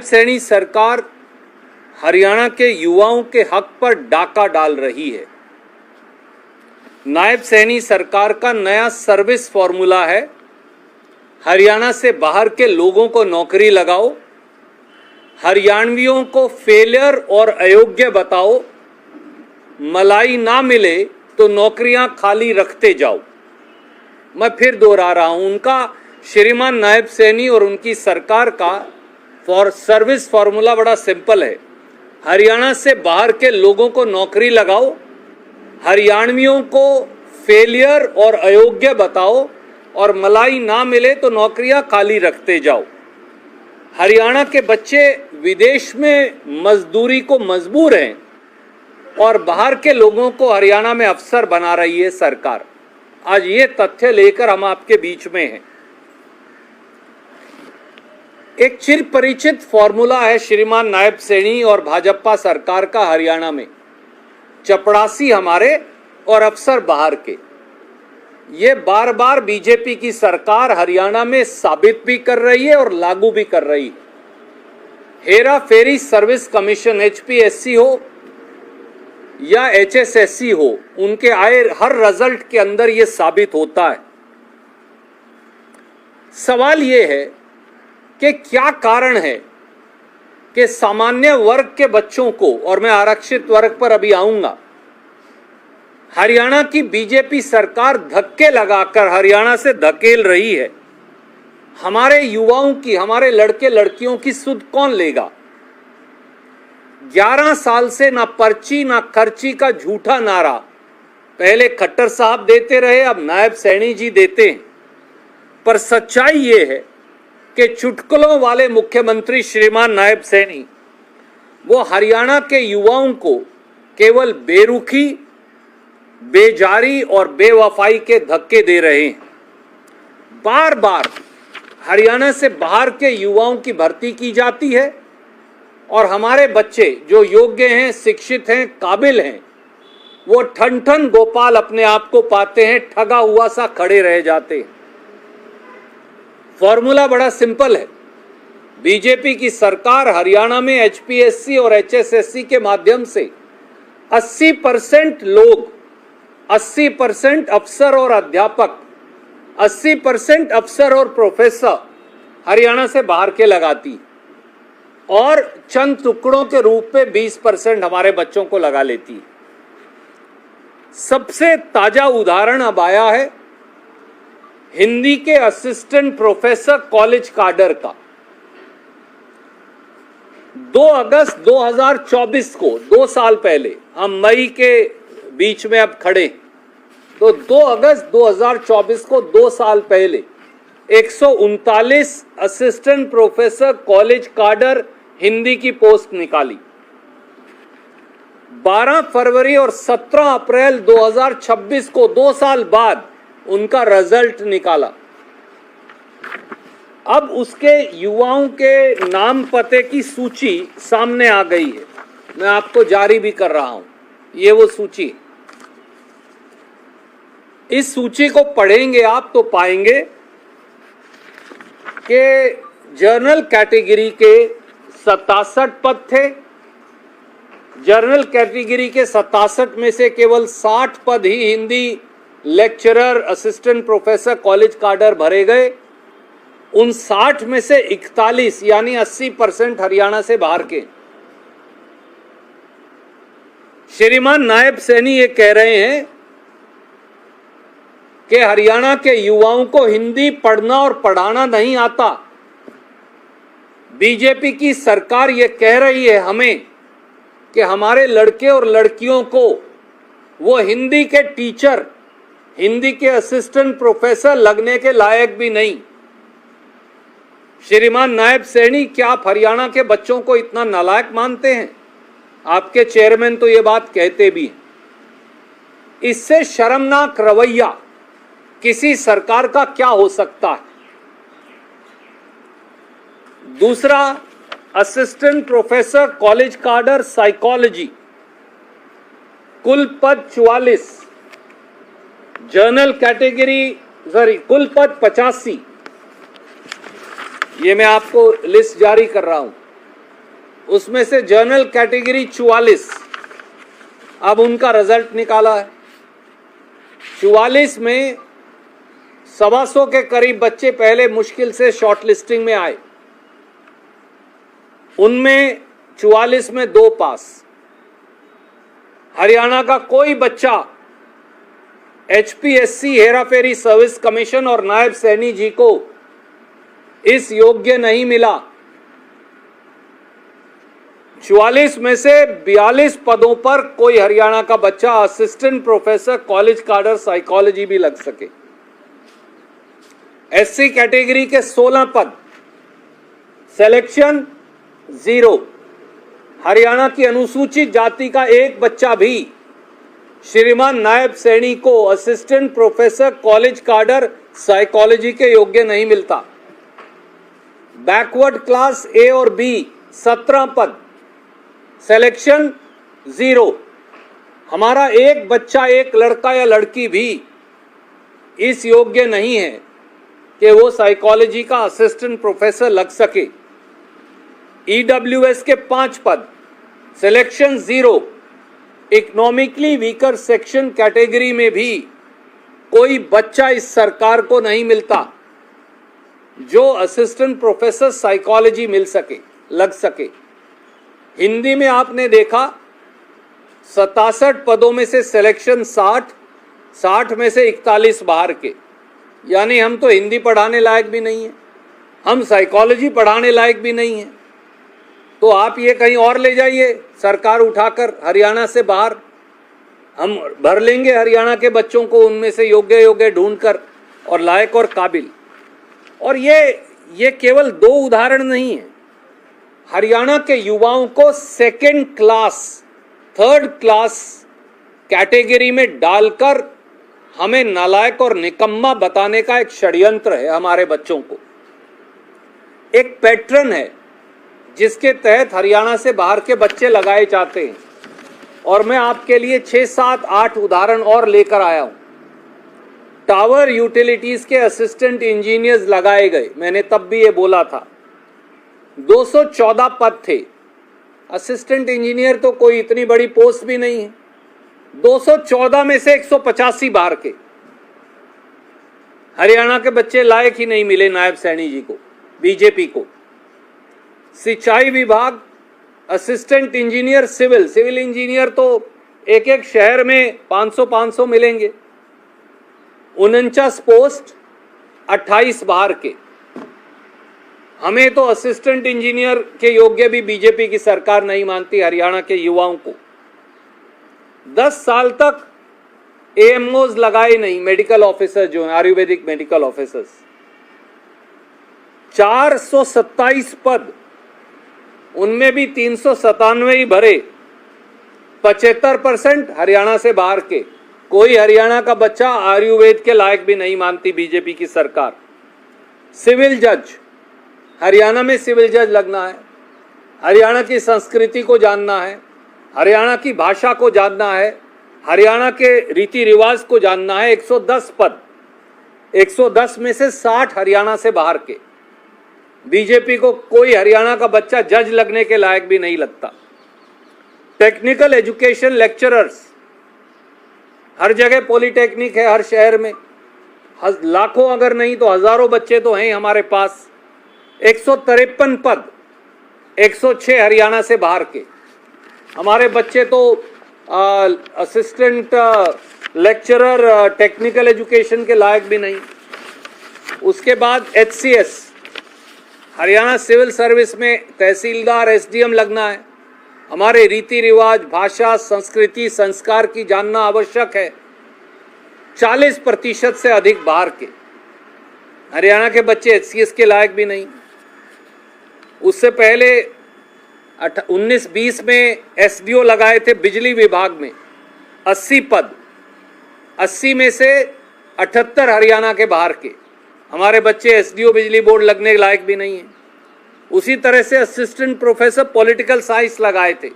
सैनी सरकार हरियाणा के युवाओं के हक पर डाका डाल रही है। नायब सैनी सरकार का नया सर्विस फॉर्मूला है, हरियाणा से बाहर के लोगों को नौकरी लगाओ, हरियाणवियों को फेलियर और अयोग्य बताओ, मलाई ना मिले तो नौकरियां खाली रखते जाओ। मैं फिर दोहरा रहा हूं, उनका श्रीमान नायब सैनी और उनकी सरकार का सर्विस फॉर्मूला बड़ा सिंपल है। हरियाणा से बाहर के लोगों को नौकरी लगाओ, हरियाणवियों को फेलियर और अयोग्य बताओ और मलाई ना मिले तो नौकरियां खाली रखते जाओ। हरियाणा के बच्चे विदेश में मजदूरी को मजबूर हैं और बाहर के लोगों को हरियाणा में अफसर बना रही है सरकार। आज ये तथ्य लेकर हम आपके बीच में हैं। एक चिर परिचित फॉर्मूला है श्रीमान नायब सैनी और भाजपा सरकार का हरियाणा में, चपड़ासी हमारे और अफसर बाहर के। ये बार बार बीजेपी की सरकार हरियाणा में साबित भी कर रही है और लागू भी कर रही है। Hera ferry service commission HPSC हो या एचएसएससी हो, उनके आए हर रिजल्ट के अंदर यह साबित होता है। सवाल यह है कि क्या कारण है कि सामान्य वर्ग के बच्चों को, और मैं आरक्षित वर्ग पर अभी आऊंगा, हरियाणा की बीजेपी सरकार धक्के लगाकर हरियाणा से धकेल रही है। हमारे युवाओं की, हमारे लड़के लड़कियों की सुध कौन लेगा? 11 साल से ना पर्ची ना खर्ची का झूठा नारा पहले खट्टर साहब देते रहे, अब नायब सैनी जी देते हैं। पर सच्चाई ये है कि चुटकुलों वाले मुख्यमंत्री श्रीमान नायब सैनी वो हरियाणा के युवाओं को केवल बेरुखी, बेजारी और बेवफाई के धक्के दे रहे हैं। बार बार हरियाणा से बाहर के युवाओं की भर्ती की जाती है और हमारे बच्चे जो योग्य हैं, शिक्षित हैं, काबिल हैं, वो ठन ठन गोपाल अपने आप को पाते हैं, ठगा हुआ सा खड़े रह जाते हैं। फॉर्मूला बड़ा सिंपल है। बीजेपी की सरकार हरियाणा में एचपीएससी और एचएसएससी के माध्यम से 80% लोग, 80% अफसर और अध्यापक, 80% अफसर और प्रोफेसर हरियाणा से बाहर के लगाती और चंद टुकड़ों के रूप में 20% हमारे बच्चों को लगा लेती। सबसे ताजा उदाहरण अब आया है हिंदी के असिस्टेंट प्रोफेसर कॉलेज काडर का। 2 अगस्त 2024 को, 2 साल पहले, हम मई के बीच में अब खड़े, तो 2 अगस्त 2024 को 2 साल पहले 139 assistant professor college cadre Hindi की पोस्ट निकाली। 12 फरवरी और 17 अप्रैल 2026 को, 2 साल बाद, उनका रिजल्ट निकाला। अब उसके युवाओं के नाम पते की सूची सामने आ गई है, मैं आपको जारी भी कर रहा हूं। ये वो सूची, इस सूची को पढ़ेंगे आप तो पाएंगे कि जर्नल कैटेगरी के 67 पद थे। जर्नल कैटेगरी के 67 में से केवल 60 पद ही Hindi lecturer, assistant professor college cadre भरे गए। उन 60 में से 41 यानी 80% हरियाणा से बाहर के। श्रीमान नायब सैनी ये कह रहे हैं कि हरियाणा के युवाओं को हिंदी पढ़ना और पढ़ाना नहीं आता। बीजेपी की सरकार ये कह रही है हमें कि हमारे लड़के और लड़कियों को वो हिंदी के टीचर, हिंदी के असिस्टेंट प्रोफेसर लगने के लायक भी नहीं। श्रीमान नायब सैनी, क्या आप हरियाणा के बच्चों को इतना नालायक मानते हैं? आपके चेयरमैन तो ये बात कहते भी हैं। इससे शर्मनाक रवैया किसी सरकार का क्या हो सकता है? दूसरा, assistant professor college cadre psychology, कुल पद 44, जर्नल कैटेगरी कुल पद 85। ये मैं आपको लिस्ट जारी कर रहा हूं। उसमें से जनरल कैटेगरी 44, अब उनका रिजल्ट निकाला है। 44 में 125 के करीब बच्चे पहले मुश्किल से शॉर्ट लिस्टिंग में आए, उनमें 44 में 2 पास। हरियाणा का कोई बच्चा HPSC हेराफेरी सर्विस कमीशन और नायब सैनी जी को इस योग्य नहीं मिला। 44 में से 42 पदों पर कोई हरियाणा का बच्चा assistant professor college cadre psychology भी लग सके। SC कैटेगरी के 16 पद, सिलेक्शन 0। हरियाणा की अनुसूचित जाति का एक बच्चा भी श्रीमान नायब सैनी को assistant professor college cadre psychology के योग्य नहीं मिलता। बैकवर्ड क्लास A और B 17 पद, सिलेक्शन 0। हमारा एक बच्चा, एक लड़का या लड़की भी इस योग्य नहीं है कि वो साइकोलॉजी का असिस्टेंट प्रोफेसर लग सके। EWS के 5 पद, selection 0। Economically weaker section category में भी कोई बच्चा इस सरकार को नहीं मिलता जो असिस्टेंट प्रोफेसर साइकोलॉजी मिल सके, लग सके। हिंदी में आपने देखा 67 पदों में से सिलेक्शन 60 में से 41 बाहर के, यानी हम तो हिंदी पढ़ाने लायक भी नहीं है, हम साइकोलॉजी पढ़ाने लायक भी नहीं है। तो आप ये कहीं और ले जाइए, सरकार उठाकर हरियाणा से बाहर, हम भर लेंगे हरियाणा के बच्चों को उनमें से योग्य ढूंढकर और लायक और काबिल। और ये केवल 2 उदाहरण नहीं है। हरियाणा के युवाओं को second class, third class category में डालकर हमें नालायक और निकम्मा बताने का एक षड्यंत्र है हमारे बच्चों को। एक पैटर्न है जिसके तहत हरियाणा से बाहर के बच्चे लगाए जाते हैं। और मैं आपके लिए 6, 7, 8 उदाहरण और लेकर आया हूं। टावर यूटिलिटीज के असिस्टेंट इंजीनियर्स लगाए गए, मैंने तब भी ये बोला था। 214 पद थे। असिस्टेंट इंजीनियर तो कोई इतनी बड़ी पोस्ट भी नहीं है। 214 में से 185 बाहर के। हरियाणा के बच्चे लायक ही नहीं मिले नायब सैनी जी को, बीजेपी को। सिंचाई विभाग असिस्टेंट इंजीनियर सिविल इंजीनियर तो एक शहर में 500 मिलेंगे। 49 पोस्ट, 28 बाहर के। हमें तो असिस्टेंट इंजीनियर के योग्य भी बीजेपी की सरकार नहीं मानती हरियाणा के युवाओं को। 10 साल तक AMOs लगाए नहीं, मेडिकल ऑफिसर जो हैं, आयुर्वेदिक मेडिकल ऑफिसर्स। 427 पद, उनमें भी 397 ही भरे। 75% हरियाणा से बाहर के। कोई हरियाणा का बच्चा आयुर्वेद के लायक भी नहीं मानती बीजेपी की सरकार। सिविल जज, हरियाणा में सिविल जज लगना है, हरियाणा की संस्कृति को जानना है, हरियाणा की भाषा को जानना है, हरियाणा के रीति रिवाज को जानना है। 110 पद, 110 में से 60 हरियाणा से बाहर के। बीजेपी को कोई हरियाणा का बच्चा जज लगने के लायक भी नहीं लगता। टेक्निकल एजुकेशन लेक्चरर्स, हर जगह पॉलिटेक्निक है, हर शहर में लाखों अगर नहीं तो हजारों बच्चे तो हैं हमारे पास। 153 पद, 106 हरियाणा से बाहर के। हमारे बच्चे तो असिस्टेंट लेक्चरर टेक्निकल एजुकेशन के लायक भी नहीं। उसके बाद HCS, हरियाणा सिविल सर्विस में तहसीलदार SDM लगना है। हमारे रीति रिवाज, भाषा, संस्कृति, संस्कार की जानना आवश्यक है। 40% से अधिक बाहर के। हरियाणा के बच्चे HCS के लायक भी नहीं। उससे पहले 19-20 में SDO लगाए थे बिजली विभाग में, 80 पद। 80 में से 78 हरियाणा के बाहर के। हमारे बच्चे SDO बिजली बोर्ड लगने लायक भी नहीं है। उसी तरह से असिस्टेंट प्रोफेसर पॉलिटिकल साइंस लगाए थे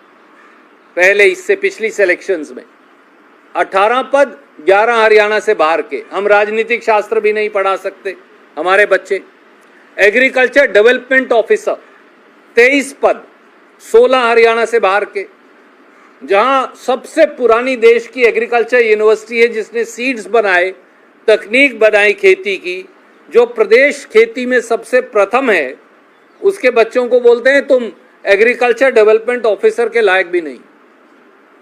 पहले, इससे पिछली सिलेक्शंस में। 18 पद, 11 हरियाणा से बाहर के। हम राजनीतिक शास्त्र भी नहीं पढ़ा सकते हमारे बच्चे। एग्रीकल्चर डेवलपमेंट ऑफिसर 23 पद, 16 हरियाणा से बाहर के, जहां सबसे पुरानी देश की एग्रीकल्चर यूनिवर्सिटी है जिसने सीड्स बनाए, तकनीक बनाई खेती की, जो प्रदेश खेती में सबसे प्रथम है, उसके बच्चों को बोलते हैं तुम एग्रीकल्चर डेवलपमेंट ऑफिसर के लायक भी नहीं।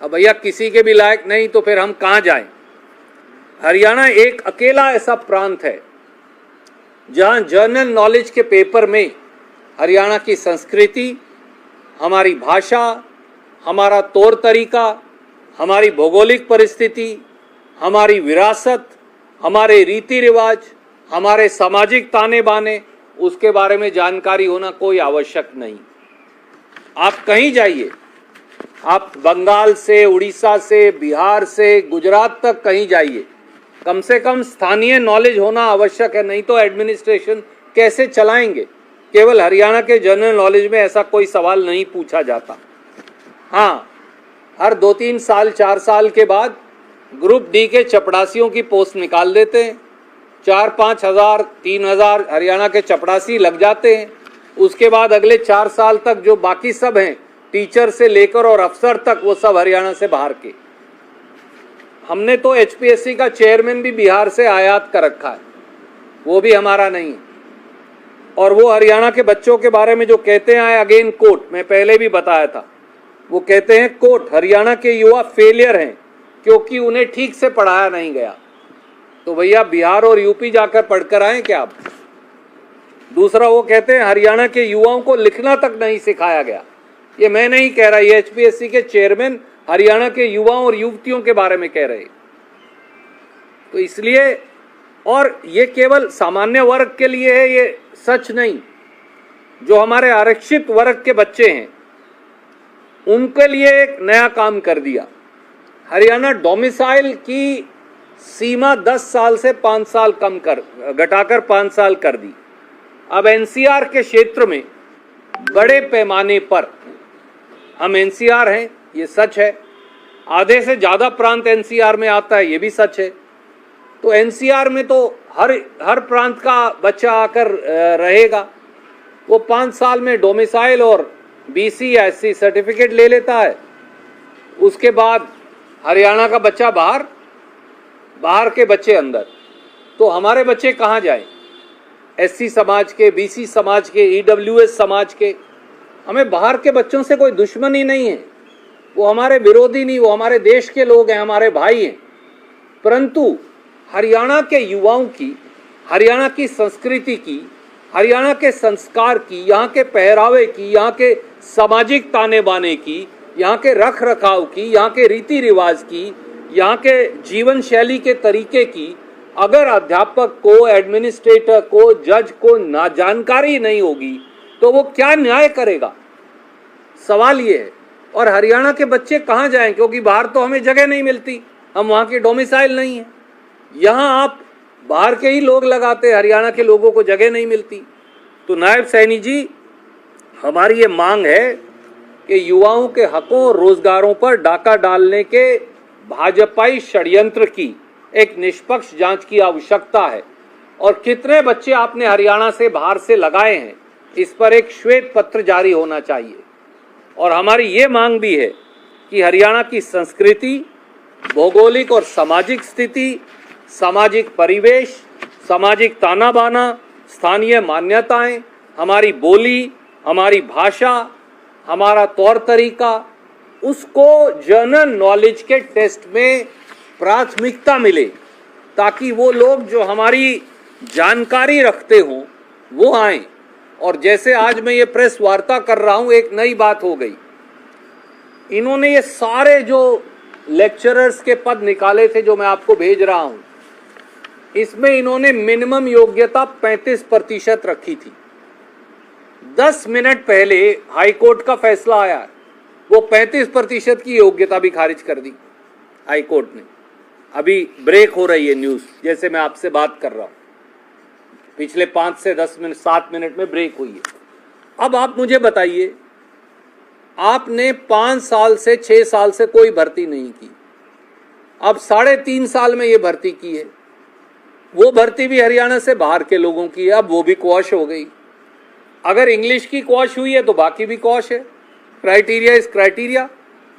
अब भैया किसी के भी लायक नहीं तो फिर हम कहां जाएं? हरियाणा एक अकेला ऐसा प्रांत है जहां जनरल नॉलेज के पेपर में हरियाणा की संस्कृति, हमारी भाषा, हमारा तौर तरीका, हमारी भौगोलिक परिस्थिति, हमारी विरासत, हमारे रीति रिवाज, हमारे सामाजिक ताने बाने, उसके बारे में जानकारी होना कोई आवश्यक नहीं। आप कहीं जाइए, आप बंगाल से, उड़ीसा से, बिहार से, गुजरात तक कहीं जाइए, कम से कम स्थानीय नॉलेज होना आवश्यक है, नहीं तो एडमिनिस्ट्रेशन कैसे चलाएंगे? केवल हरियाणा के जनरल नॉलेज में ऐसा कोई सवाल नहीं पूछा जाता। हाँ, हर 2-3 साल 4 साल के बाद ग्रुप डी के चपड़ासियों की पोस्ट निकाल देते हैं। 4-5 हज़ार 3,000 हरियाणा के चपड़ासी लग जाते हैं। उसके बाद अगले 4 साल तक जो बाकी सब हैं, टीचर से लेकर और अफसर तक, वो सब हरियाणा से बाहर के। हमने तो एचपीएससी का चेयरमैन भी बिहार से आयात कर रखा है, वो भी हमारा नहीं है। और वो हरियाणा के बच्चों के बारे में जो कहते हैं, अगेन कोट, मैं पहले भी बताया था, वो कहते हैं कोट, हरियाणा के युवा फेलियर हैं क्योंकि उन्हें ठीक से पढ़ाया नहीं गया। तो भैया बिहार और यूपी जाकर पढ़कर आए क्या आप? दूसरा वो कहते हैं हरियाणा के युवाओं को लिखना तक नहीं सिखाया गया। ये मैं नहीं कह रहा, ये एचपीएससी के चेयरमैन हरियाणा के युवाओं और युवतियों के बारे में कह रहे। तो इसलिए, और ये केवल सामान्य वर्ग के लिए है, ये सच नहीं। जो हमारे आरक्षित वर्ग के बच्चे हैं उनके लिए एक नया काम कर दिया। हरियाणा डोमिसाइल की सीमा 10 साल से 5 साल कम कर, घटाकर 5 साल कर दी। अब एनसीआर के क्षेत्र में बड़े पैमाने पर, हम एनसीआर हैं, ये सच है, आधे से ज्यादा प्रांत एनसीआर में आता है, ये भी सच है। तो एनसीआर में तो हर प्रांत का बच्चा आकर रहेगा। वो 5 साल में डोमिसाइल और बीसी या एससी सर्टिफिकेट ले लेता है। उसके बाद हरियाणा का बच्चा बाहर, बाहर के बच्चे अंदर। तो हमारे बच्चे कहाँ जाएं? एससी समाज के, बीसी समाज के, ईडब्ल्यूएस समाज के। हमें बाहर के बच्चों से कोई दुश्मनी नहीं है, वो हमारे विरोधी नहीं, वो हमारे देश के लोग हैं, हमारे भाई हैं। परंतु हरियाणा के युवाओं की, हरियाणा की संस्कृति की, हरियाणा के संस्कार की, यहाँ के पहरावे की, यहाँ के सामाजिक ताने बाने की, यहाँ के रख रखाव की, यहाँ के रीति रिवाज की, यहाँ के जीवन शैली के तरीके की अगर अध्यापक को, एडमिनिस्ट्रेटर को, जज को ना जानकारी नहीं होगी तो वो क्या न्याय करेगा? सवाल ये है। और हरियाणा के बच्चे कहाँ जाएं? क्योंकि बाहर तो हमें जगह नहीं मिलती, हम वहाँ के डोमिसाइल नहीं है। यहाँ आप बाहर के ही लोग लगाते, हरियाणा के लोगों को जगह नहीं मिलती। तो नायब सैनी जी, हमारी ये मांग है कि युवाओं के हकों और रोजगारों पर डाका डालने के भाजपाई षड्यंत्र की एक निष्पक्ष जांच की आवश्यकता है। और कितने बच्चे आपने हरियाणा से बाहर से लगाए हैं, इस पर एक श्वेत पत्र जारी होना चाहिए। और हमारी ये मांग भी है कि हरियाणा की संस्कृति, भौगोलिक और सामाजिक स्थिति, सामाजिक परिवेश, सामाजिक ताना बाना, स्थानीय मान्यताएं, हमारी बोली, हमारी भाषा, हमारा तौर तरीका, उसको जनरल नॉलेज के टेस्ट में प्राथमिकता मिले, ताकि वो लोग जो हमारी जानकारी रखते हों वो आएं। और जैसे आज मैं ये प्रेस वार्ता कर रहा हूं, एक नई बात हो गई। इन्होंने ये सारे जो लेक्चरर्स के पद निकाले थे जो मैं आपको भेज रहा हूं, इसमें इन्होंने मिनिमम योग्यता 35% रखी थी। 10 मिनट पहले हाई कोर्ट का फैसला आया, वो 35% की योग्यता भी खारिज कर दी हाई कोर्ट ने। अभी ब्रेक हो रही है न्यूज, जैसे मैं आपसे बात कर रहा हूं, पिछले 5 से 10 मिनट 7 मिनट में ब्रेक हुई है। अब आप मुझे बताइए, आपने 5 साल से 6 साल से कोई भर्ती नहीं की, अब 3.5 साल में ये भर्ती की है। वो भर्ती भी हरियाणा से बाहर के लोगों की है, अब वो भी क्वॉश हो गई। अगर इंग्लिश की क्वॉश हुई है तो बाकी भी क्वॉश है। criteria is criteria.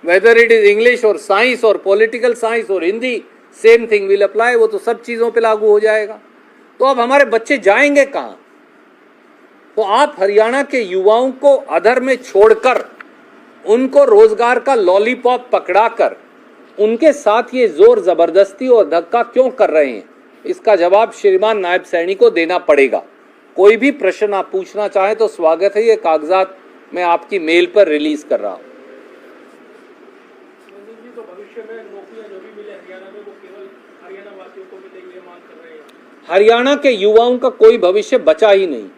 Whether it is English or science or political science or Hindi, same thing will apply. वो तो सब चीज़ों पे लागू हो जाएगा. तो अब हमारे बच्चे जाएंगे कहाँ? तो आप हरियाणा के युवाओं को अधर में छोड़कर उनको रोजगार का लॉलीपॉप पकड़ाकर उनके साथ ये जोर जबरदस्ती और धक्का क्यों कर रहे हैं? इसका जवाब श्रीमान नायब सैनी को देना पड़ेगा. कोई भी प्रश्न आप पूछना चाहें तो स्वागत है. ये कागजात मैं आपकी मेल पर रिलीज कर रहा हूं. तो भविष्य में नौकरियां जो भी मिले हरियाणा में वो केवल हरियाणा वासियों को मिलेगी, ये मांग कर रहे हैं. हरियाणा के युवाओं का कोई भविष्य बचा ही नहीं.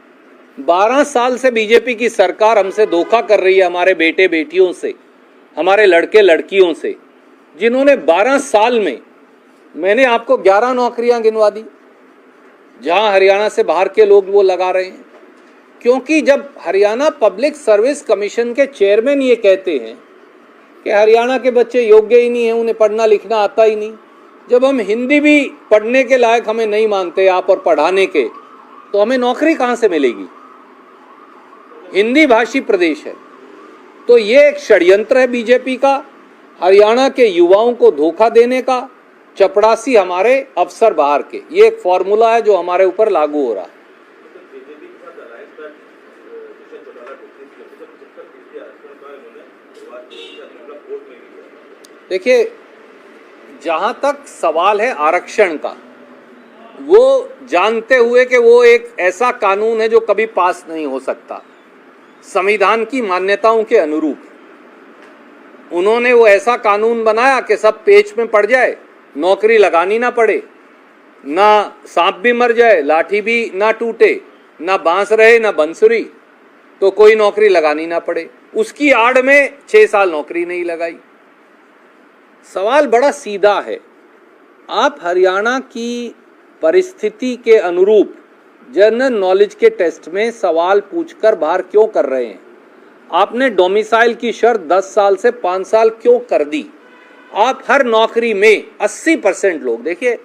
12 साल से बीजेपी की सरकार हमसे धोखा कर रही है, हमारे बेटे बेटियों से, हमारे लड़के लड़कियों से, जिन्होंने 12 साल में, मैंने आपको 11 नौकरियां गिनवा दी जहां हरियाणा से बाहर के लोग वो लगा रहे हैं. क्योंकि जब हरियाणा पब्लिक सर्विस कमीशन के चेयरमैन ये कहते हैं कि हरियाणा के बच्चे योग्य ही नहीं है, उन्हें पढ़ना लिखना आता ही नहीं, जब हम हिंदी भी पढ़ने के लायक हमें नहीं मानते आप और पढ़ाने के, तो हमें नौकरी कहां से मिलेगी? हिंदी भाषी प्रदेश है. तो ये एक षड्यंत्र है बीजेपी का, हरियाणा के युवाओं को धोखा देने का. चपड़ासी हमारे अफसर बाहर के, ये एक फॉर्मूला है जो हमारे ऊपर लागू हो रहा है. देखिए, जहां तक सवाल है आरक्षण का, वो जानते हुए कि वो एक ऐसा कानून है जो कभी पास नहीं हो सकता संविधान की मान्यताओं के अनुरूप, उन्होंने वो ऐसा कानून बनाया कि सब पेच में पड़ जाए, नौकरी लगानी ना पड़े, ना सांप भी मर जाए, लाठी भी ना टूटे, ना बांस रहे ना बंसुरी, तो कोई नौकरी लगानी ना पड़े. उसकी आड़ में 6 साल नौकरी नहीं लगाई. सवाल बड़ा सीधा है. आप हरियाणा की परिस्थिति के अनुरूप जनरल नॉलेज के टेस्ट में सवाल पूछकर बाहर क्यों कर रहे हैं? आपने डोमिसाइल की शर्त 10 साल से 5 साल क्यों कर दी? आप हर नौकरी में 80% लोग, देखिए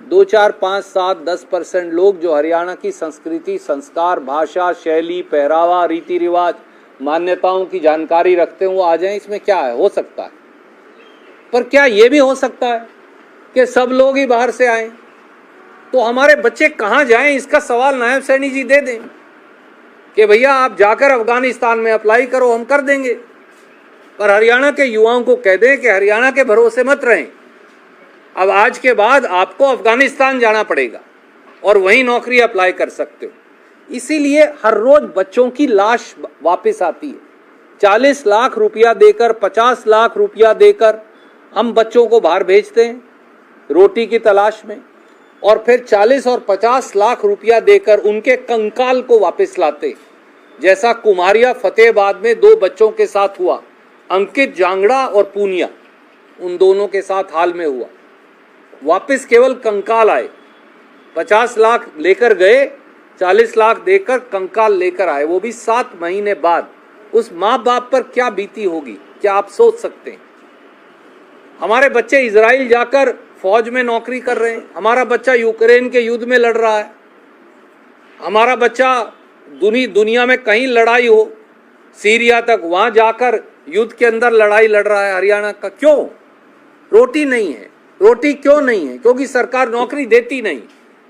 2, 4, 5, 7, 10% लोग जो हरियाणा की संस्कृति, संस्कार, भाषा, शैली, पहरावा, रीति रिवाज, मान्यताओं की जानकारी रखते हैं, वो आ जाएं. इसमें क्या है? हो सकता है. पर क्या ये भी हो सकता है कि सब लोग ही बाहर से आए? तो हमारे बच्चे कहाँ जाएं? इसका सवाल नायब सैनी जी दे दें कि भैया आप जाकर अफगानिस्तान में अप्लाई करो, हम कर देंगे. पर हरियाणा के युवाओं को कह दें कि हरियाणा के भरोसे मत रहें. अब आज के बाद आपको अफगानिस्तान जाना पड़ेगा और वहीं नौकरी अप्लाई कर सकते हो. इसीलिए हर रोज बच्चों की लाश वापस आती है. 40 लाख रुपया देकर, 50 लाख रुपया देकर हम बच्चों को बाहर भेजते हैं रोटी की तलाश में, और फिर 40 और 50 लाख रुपया देकर उनके कंकाल को वापस लाते, जैसा कुमारिया फतेहाबाद में 2 बच्चों के साथ हुआ, अंकित जांगड़ा और पूनिया, उन दोनों के साथ हाल में हुआ. वापस केवल कंकाल आए. 50 लाख लेकर गए, 40 लाख देकर कंकाल लेकर आए, वो भी 7 महीने बाद. उस माँ बाप पर क्या बीती होगी, क्या आप सोच सकते हैं? हमारे बच्चे इजराइल जाकर फौज में नौकरी कर रहे हैं, हमारा बच्चा यूक्रेन के युद्ध में लड़ रहा है, हमारा बच्चा दुनिया में कहीं लड़ाई हो, सीरिया तक, वहां जाकर युद्ध के अंदर लड़ाई लड़ रहा है. हरियाणा का क्यों? रोटी नहीं है. रोटी क्यों नहीं है? क्योंकि सरकार नौकरी देती नहीं.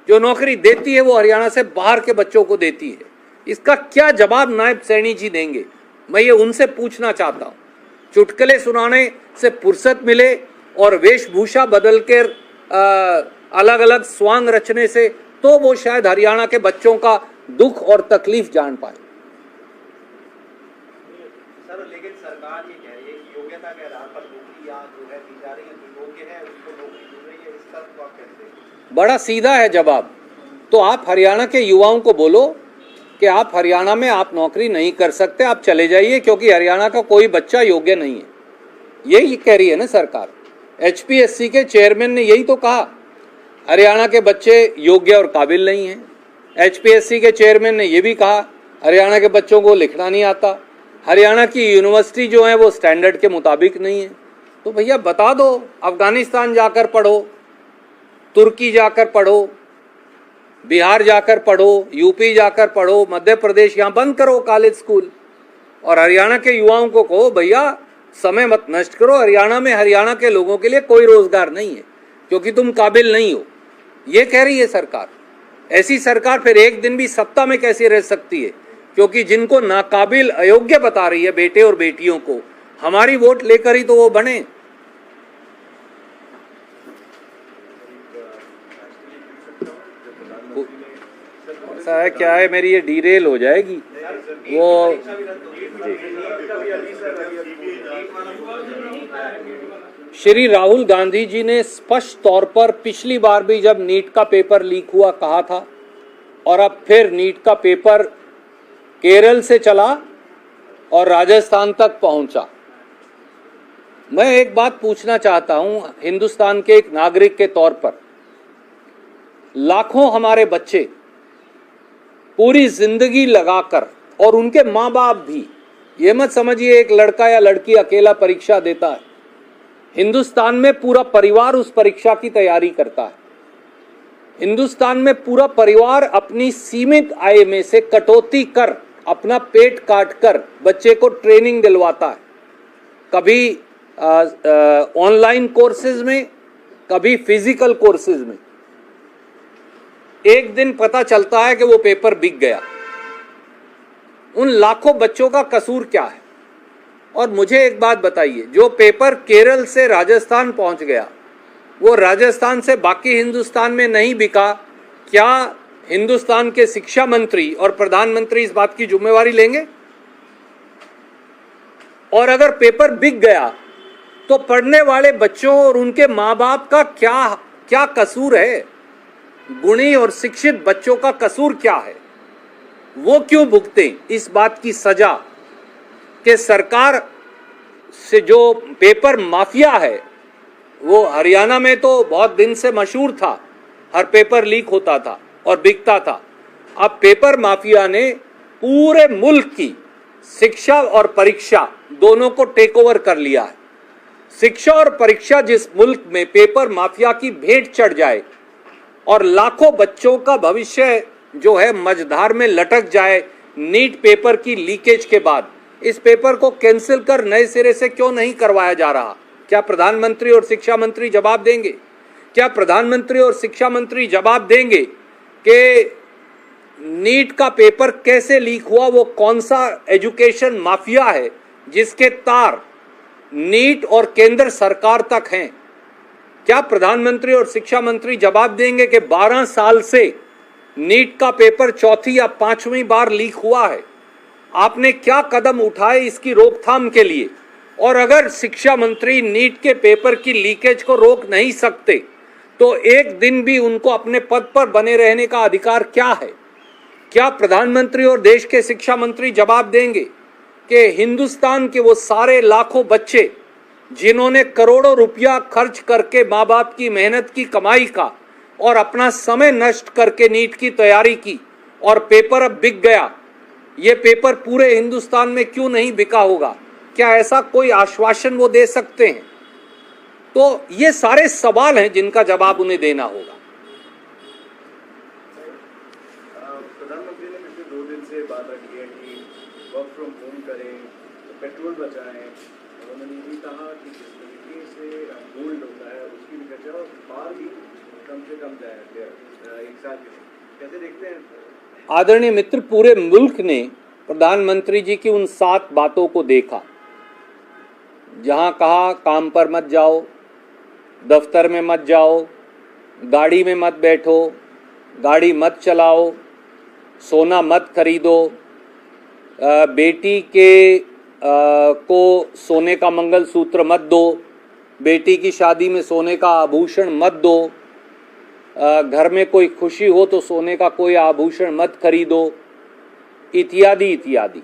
जो नौकरी देती है वो हरियाणा से बाहर के बच्चों को देती है. इसका क्या जवाब नायब सैनी जी देंगे? मैं ये उनसे पूछना चाहता हूँ. चुटकुले सुनाने से फुर्सत मिले और वेशभूषा बदल कर अलग अलग स्वांग रचने से, तो वो शायद हरियाणा के बच्चों का दुख और तकलीफ जान पाए. सर, लेकिन सरकार ये कह रही है कि योग्यता के आधार पर नौकरियां जो है दी जा रही है, जो योग्य है उसको नौकरी मिल रही है. इसका तो आप कहते हैं बड़ा सीधा है जवाब. तो आप हरियाणा के युवाओं को बोलो कि आप हरियाणा में आप नौकरी नहीं कर सकते, आप चले जाइए, क्योंकि हरियाणा का कोई बच्चा योग्य नहीं है. यही कह रही है ना सरकार. HPSC के चेयरमैन ने यही तो कहा, हरियाणा के बच्चे योग्य और काबिल नहीं हैं. HPSC के चेयरमैन ने यह भी कहा, हरियाणा के बच्चों को लिखना नहीं आता, हरियाणा की यूनिवर्सिटी जो है वो स्टैंडर्ड के मुताबिक नहीं है. तो भैया बता दो, अफगानिस्तान जाकर पढ़ो, तुर्की जाकर पढ़ो, बिहार जाकर पढ़ो, यूपी जाकर पढ़ो, मध्य प्रदेश, यहाँ बंद करो कॉलेज स्कूल. और हरियाणा के युवाओं को कहो भैया समय मत नष्ट करो, हरियाणा में हरियाणा के लोगों के लिए कोई रोजगार नहीं है क्योंकि तुम काबिल नहीं हो, ये कह रही है सरकार। ऐसी सरकार फिर एक दिन भी सत्ता में कैसे रह सकती है? क्योंकि जिनको नाकाबिल अयोग्य बता रही है बेटे और बेटियों को, हमारी वोट लेकर ही तो वो बने। ऐसा है क्या है, मेरी ये डीरेल हो जाएगी वो। श्री राहुल गांधी जी ने स्पष्ट तौर पर पिछली बार भी जब नीट का पेपर लीक हुआ कहा था, और अब फिर नीट का पेपर केरल से चला और राजस्थान तक पहुंचा। मैं एक बात पूछना चाहता हूं हिंदुस्तान के एक नागरिक के तौर पर, लाखों हमारे बच्चे पूरी जिंदगी लगाकर, और उनके माँ बाप भी, ये मत समझिए एक लड़का या लड़की अकेला परीक्षा देता है, हिंदुस्तान में पूरा परिवार उस परीक्षा की तैयारी करता है। हिंदुस्तान में पूरा परिवार अपनी सीमित आय में से कटौती कर, अपना पेट काट कर बच्चे को ट्रेनिंग दिलवाता है, कभी ऑनलाइन कोर्सेज में, कभी फिजिकल कोर्सेज में। एक दिन पता चलता है कि वो पेपर बिक गया। उन लाखों बच्चों का कसूर क्या है? और मुझे एक बात बताइए, जो पेपर केरल से राजस्थान पहुंच गया वो राजस्थान से बाकी हिंदुस्तान में नहीं बिका, क्या हिंदुस्तान के शिक्षा मंत्री और प्रधानमंत्री इस बात की जिम्मेवारी लेंगे? और अगर पेपर बिक गया तो पढ़ने वाले बच्चों और उनके माँ बाप का क्या कसूर है? गुणी और शिक्षित बच्चों का कसूर क्या है? वो क्यों भुगते इस बात की सजा कि सरकार से जो पेपर माफिया है, वो हरियाणा में तो बहुत दिन से मशहूर था, हर पेपर लीक होता था और बिकता था। अब पेपर माफिया ने पूरे मुल्क की शिक्षा और परीक्षा दोनों को टेक ओवर कर लिया है। शिक्षा और परीक्षा जिस मुल्क में पेपर माफिया की भेंट चढ़ जाए और लाखों बच्चों का भविष्य जो है मझधार में लटक जाए नीट पेपर की लीकेज के बाद, इस पेपर को कैंसिल कर नए सिरे से क्यों नहीं करवाया जा रहा? क्या प्रधानमंत्री और शिक्षा मंत्री जवाब देंगे? क्या प्रधानमंत्री और शिक्षा मंत्री जवाब देंगे कि नीट का पेपर कैसे लीक हुआ? वो कौन सा एजुकेशन माफिया है जिसके तार नीट और केंद्र सरकार तक हैं? क्या प्रधानमंत्री और शिक्षा मंत्री जवाब देंगे कि 12 साल से नीट का पेपर चौथी या पांचवी बार लीक हुआ है? आपने क्या कदम उठाए इसकी रोकथाम के लिए? और अगर शिक्षा मंत्री नीट के पेपर की लीकेज को रोक नहीं सकते तो एक दिन भी उनको अपने पद पर बने रहने का अधिकार क्या है? क्या प्रधानमंत्री और देश के शिक्षा मंत्री जवाब देंगे कि हिंदुस्तान के वो सारे लाखों बच्चे जिन्होंने करोड़ों रुपया खर्च करके माँ बाप की मेहनत की कमाई का और अपना समय नष्ट करके नीट की तैयारी की और पेपर अब बिक गया, ये पेपर पूरे हिंदुस्तान में क्यों नहीं बिका होगा? क्या ऐसा कोई आश्वासन वो दे सकते हैं? तो ये सारे सवाल हैं जिनका जवाब उन्हें देना होगा। प्रधानमंत्री ने पिछले 2 दिन से बात की है कि वर्क फ्रॉम होम करें, तो पेट्रोल बचाएं। उन्होंने ये भी कहा कि जिस तरीके से गोल्ड होता है उसकी भी खर्चा और बाहर भी कम से कम जाए एक साल के। कैसे देखते हैं? आदरणीय मित्र, पूरे मुल्क ने प्रधानमंत्री जी की उन 7 बातों को देखा, जहां कहा काम पर मत जाओ, दफ्तर में मत जाओ, गाड़ी में मत बैठो, गाड़ी मत चलाओ, सोना मत खरीदो, बेटी के को सोने का मंगलसूत्र मत दो, बेटी की शादी में सोने का आभूषण मत दो, घर में कोई खुशी हो तो सोने का कोई आभूषण मत खरीदो, इत्यादि इत्यादि।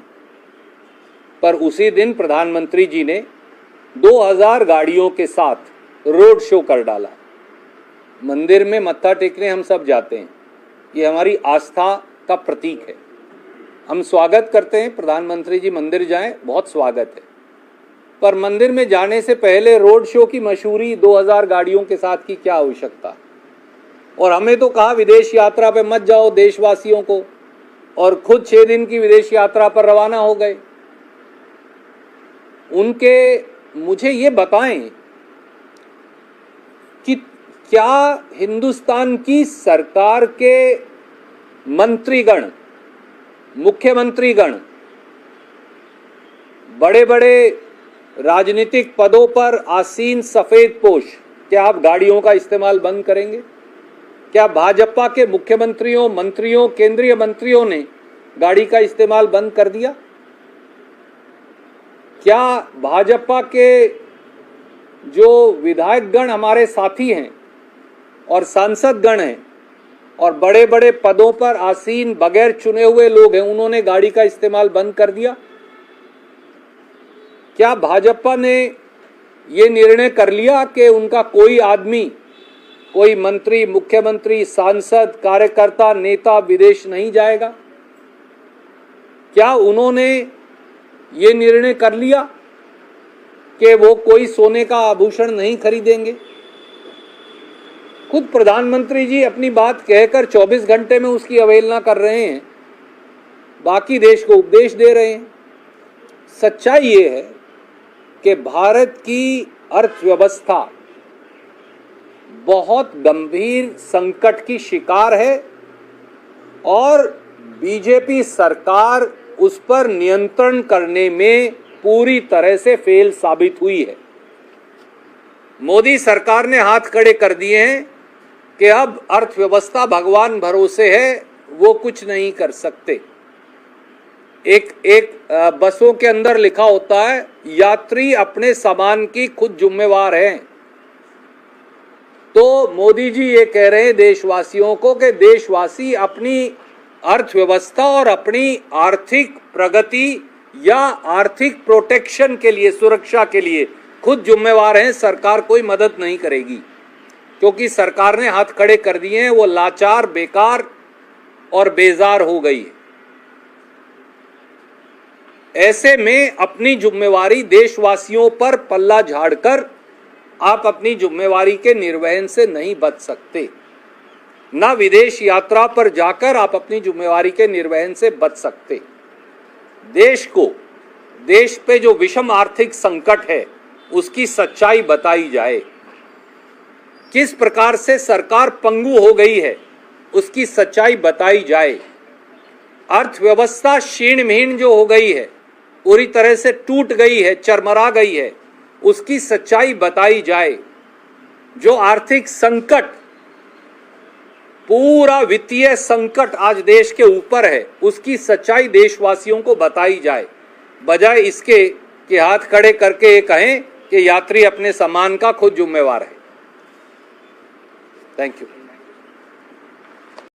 पर उसी दिन प्रधानमंत्री जी ने 2000 गाड़ियों के साथ रोड शो कर डाला। मंदिर में मत्था टेकने हम सब जाते हैं, ये हमारी आस्था का प्रतीक है। हम स्वागत करते हैं, प्रधानमंत्री जी मंदिर जाएं, बहुत स्वागत है। पर मंदिर में जाने से पहले रोड शो की मशहूरी 2000 गाड़ियों के साथ की क्या आवश्यकता? और हमें तो कहा विदेश यात्रा पे मत जाओ देशवासियों को, और खुद 6 दिन की विदेश यात्रा पर रवाना हो गए। उनके मुझे ये बताएं कि क्या हिंदुस्तान की सरकार के मंत्रीगण, मुख्यमंत्रीगण, बड़े बड़े राजनीतिक पदों पर आसीन सफेदपोश, क्या आप गाड़ियों का इस्तेमाल बंद करेंगे? क्या भाजपा के मुख्यमंत्रियों, मंत्रियों, केंद्रीय मंत्रियों ने गाड़ी का इस्तेमाल बंद कर दिया? क्या भाजपा के जो विधायकगण हमारे साथी हैं और सांसदगण हैं और बड़े बड़े पदों पर आसीन बगैर चुने हुए लोग हैं, उन्होंने गाड़ी का इस्तेमाल बंद कर दिया? क्या भाजपा ने ये निर्णय कर लिया कि उनका कोई आदमी, कोई मंत्री, मुख्यमंत्री, सांसद, कार्यकर्ता, नेता विदेश नहीं जाएगा? क्या उन्होंने ये निर्णय कर लिया कि वो कोई सोने का आभूषण नहीं खरीदेंगे? खुद प्रधानमंत्री जी अपनी बात कहकर 24 घंटे में उसकी अवहेलना कर रहे हैं, बाकी देश को उपदेश दे रहे हैं। सच्चाई ये है कि भारत की अर्थव्यवस्था बहुत गंभीर संकट की शिकार है और बीजेपी सरकार उस पर नियंत्रण करने में पूरी तरह से फेल साबित हुई है। मोदी सरकार ने हाथ खड़े कर दिए हैं कि अब अर्थव्यवस्था भगवान भरोसे है, वो कुछ नहीं कर सकते। एक बसों के अंदर लिखा होता है, यात्री अपने सामान की खुद जिम्मेवार हैं। तो मोदी जी ये कह रहे हैं देशवासियों को कि देशवासी अपनी अर्थव्यवस्था और अपनी आर्थिक प्रगति या आर्थिक प्रोटेक्शन के लिए, सुरक्षा के लिए खुद जिम्मेवार हैं, सरकार कोई मदद नहीं करेगी। क्योंकि सरकार ने हाथ खड़े कर दिए हैं, वो लाचार, बेकार और बेजार हो गई है। ऐसे में अपनी जिम्मेवारी देशवासियों पर पल्ला झाड़कर आप अपनी जिम्मेवारी के निर्वहन से नहीं बच सकते। ना विदेश यात्रा पर जाकर आप अपनी जिम्मेवारी के निर्वहन से बच सकते। देश पे जो विषम आर्थिक संकट है उसकी सच्चाई बताई जाए। किस प्रकार से सरकार पंगु हो गई है उसकी सच्चाई बताई जाए। अर्थव्यवस्था क्षीण मीण जो हो गई है, पूरी तरह से टूट गई है, चरमरा गई है, उसकी सच्चाई बताई जाए। जो आर्थिक संकट, पूरा वित्तीय संकट आज देश के ऊपर है, उसकी सच्चाई देशवासियों को बताई जाए, बजाय इसके कि हाथ खड़े करके ये कहें कि यात्री अपने सामान का खुद जिम्मेवार है। Thank you.